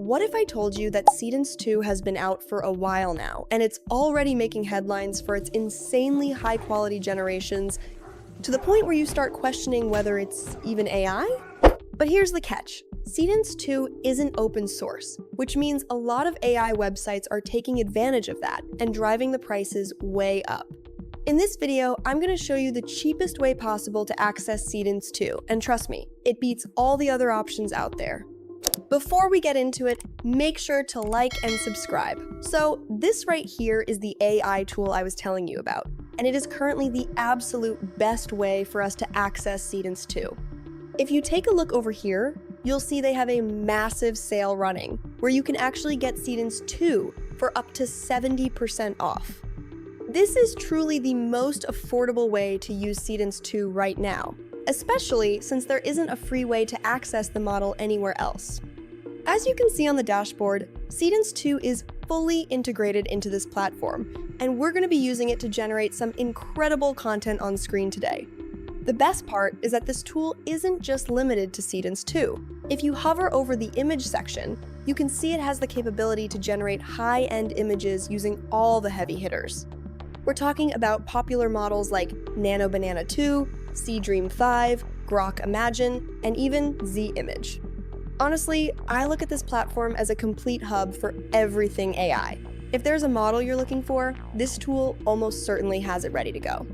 What if I told you that Seedance 2 has been out for a while now, and it's already making headlines for its insanely high-quality generations, to the point where you start questioning whether it's even AI? But here's the catch. Seedance 2 isn't open source, which means a lot of AI websites are taking advantage of that and driving the prices way up. In this video, I'm going to show you the cheapest way possible to access Seedance 2, and trust me, it beats all the other options out there. Before we get into it, make sure to like and subscribe. So this right here is the AI tool I was telling you about, and it is currently the absolute best way for us to access Seedance 2. If you take a look over here, you'll see they have a massive sale running, where you can actually get Seedance 2 for up to 70% off. This is truly the most affordable way to use Seedance 2 right now, especially since there isn't a free way to access the model anywhere else. As you can see on the dashboard, Seedance 2 is fully integrated into this platform, and we're going to be using it to generate some incredible content on screen today. The best part is that this tool isn't just limited to Seedance 2. If you hover over the image section, you can see it has the capability to generate high-end images using all the heavy hitters. We're talking about popular models like Nano Banana 2, Seedream 5, Grok Imagine, and even Z-Image. Honestly, I look at this platform as a complete hub for everything AI. If there's a model you're looking for, this tool almost certainly has it ready to go.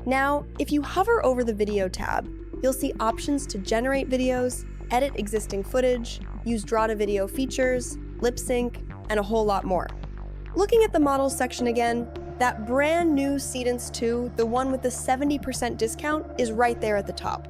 Now, if you hover over the Video tab, you'll see options to generate videos, edit existing footage, use draw-to-video features, lip sync, and a whole lot more. Looking at the Models section again, that brand new Seedance 2, the one with the 70% discount, is right there at the top.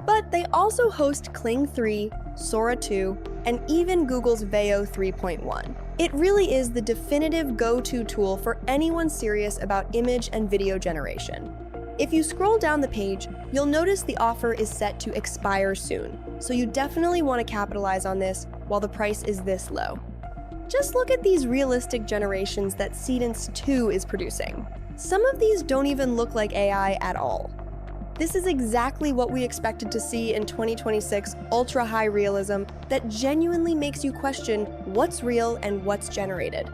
But they also host Kling 3, Sora 2, and even Google's Veo 3.1. It really is the definitive go-to tool for anyone serious about image and video generation. If you scroll down the page, you'll notice the offer is set to expire soon, so you definitely want to capitalize on this while the price is this low. Just look at these realistic generations that Seedance 2 is producing. Some of these don't even look like AI at all. This is exactly what we expected to see in 2026 ultra-high realism that genuinely makes you question what's real and what's generated.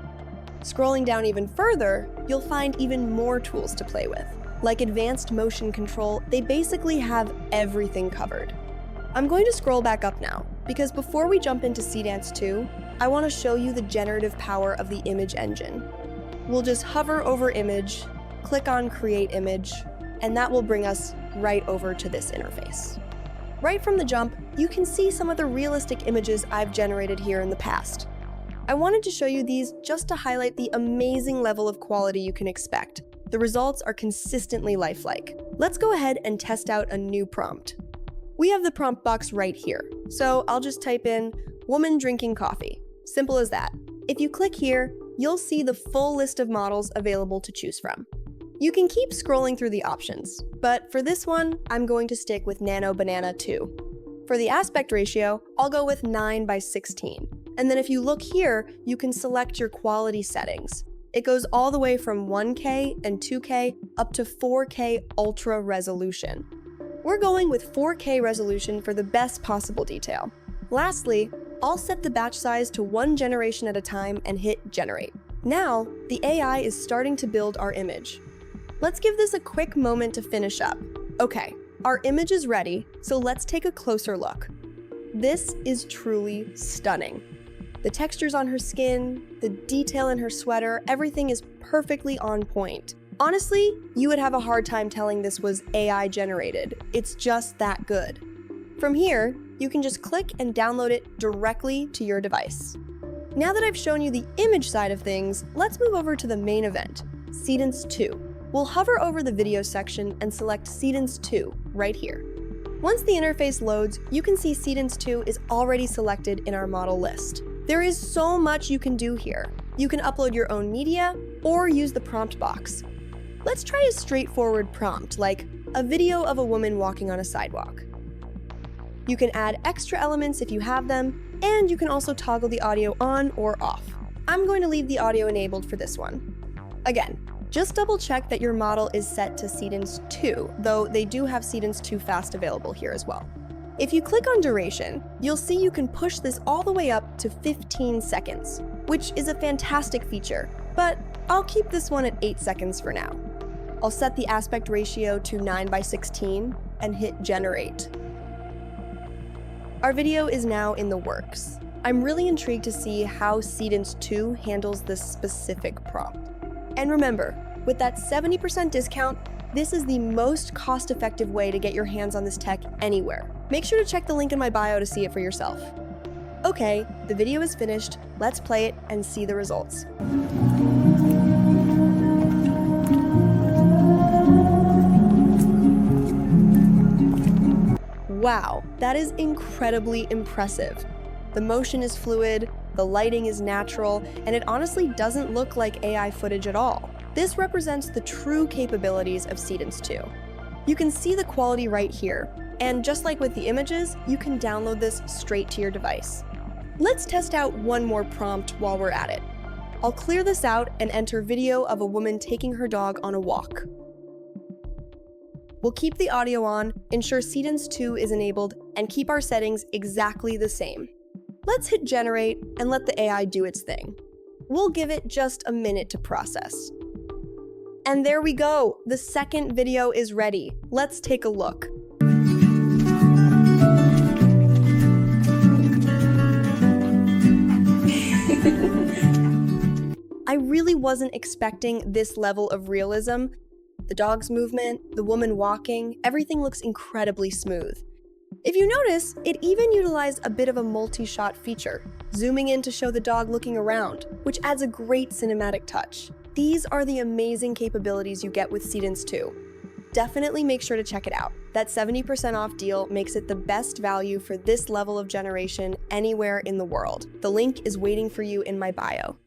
Scrolling down even further, you'll find even more tools to play with. Like advanced motion control, they basically have everything covered. I'm going to scroll back up now, because before we jump into Seedance 2, I want to show you the generative power of the image engine. We'll just hover over image, click on Create Image, and that will bring us right over to this interface. Right from the jump, you can see some of the realistic images I've generated here in the past. I wanted to show you these just to highlight the amazing level of quality you can expect. The results are consistently lifelike. Let's go ahead and test out a new prompt. We have the prompt box right here, so I'll just type in woman drinking coffee. Simple as that. If you click here, you'll see the full list of models available to choose from. You can keep scrolling through the options, but for this one, I'm going to stick with Nano Banana 2. For the aspect ratio, I'll go with 9:16. And then if you look here, you can select your quality settings. It goes all the way from 1K and 2K up to 4K ultra resolution. We're going with 4K resolution for the best possible detail. Lastly, I'll set the batch size to 1 generation at a time and hit generate. Now, the AI is starting to build our image. Let's give this a quick moment to finish up. Okay, our image is ready, so let's take a closer look. This is truly stunning. The textures on her skin, the detail in her sweater, everything is perfectly on point. Honestly, you would have a hard time telling this was AI generated. It's just that good. From here, you can just click and download it directly to your device. Now that I've shown you the image side of things, let's move over to the main event, Seedance 2. We'll hover over the video section and select Seedance 2 right here. Once the interface loads, you can see Seedance 2 is already selected in our model list. There is so much you can do here. You can upload your own media or use the prompt box. Let's try a straightforward prompt like a video of a woman walking on a sidewalk. You can add extra elements if you have them, and you can also toggle the audio on or off. I'm going to leave the audio enabled for this one. Again, just double check that your model is set to Seedance 2, though they do have Seedance 2 Fast available here as well. If you click on duration, you'll see you can push this all the way up to 15 seconds, which is a fantastic feature, but I'll keep this one at 8 seconds for now. I'll set the aspect ratio to 9:16 and hit generate. Our video is now in the works. I'm really intrigued to see how Seedance 2 handles this specific prompt. And remember, with that 70% discount, this is the most cost-effective way to get your hands on this tech anywhere. Make sure to check the link in my bio to see it for yourself. Okay, the video is finished. Let's play it and see the results. Wow, that is incredibly impressive. The motion is fluid, the lighting is natural, and it honestly doesn't look like AI footage at all. This represents the true capabilities of Seedance 2. You can see the quality right here, and just like with the images, you can download this straight to your device. Let's test out one more prompt while we're at it. I'll clear this out and enter video of a woman taking her dog on a walk. We'll keep the audio on, ensure Seedance 2 is enabled, and keep our settings exactly the same. Let's hit generate and let the AI do its thing. We'll give it just a minute to process. And there we go, the second video is ready. Let's take a look. I really wasn't expecting this level of realism. The dog's movement, the woman walking, everything looks incredibly smooth. If you notice, it even utilized a bit of a multi-shot feature, zooming in to show the dog looking around, which adds a great cinematic touch. These are the amazing capabilities you get with Seedance 2. Definitely make sure to check it out. That 70% off deal makes it the best value for this level of generation anywhere in the world. The link is waiting for you in my bio.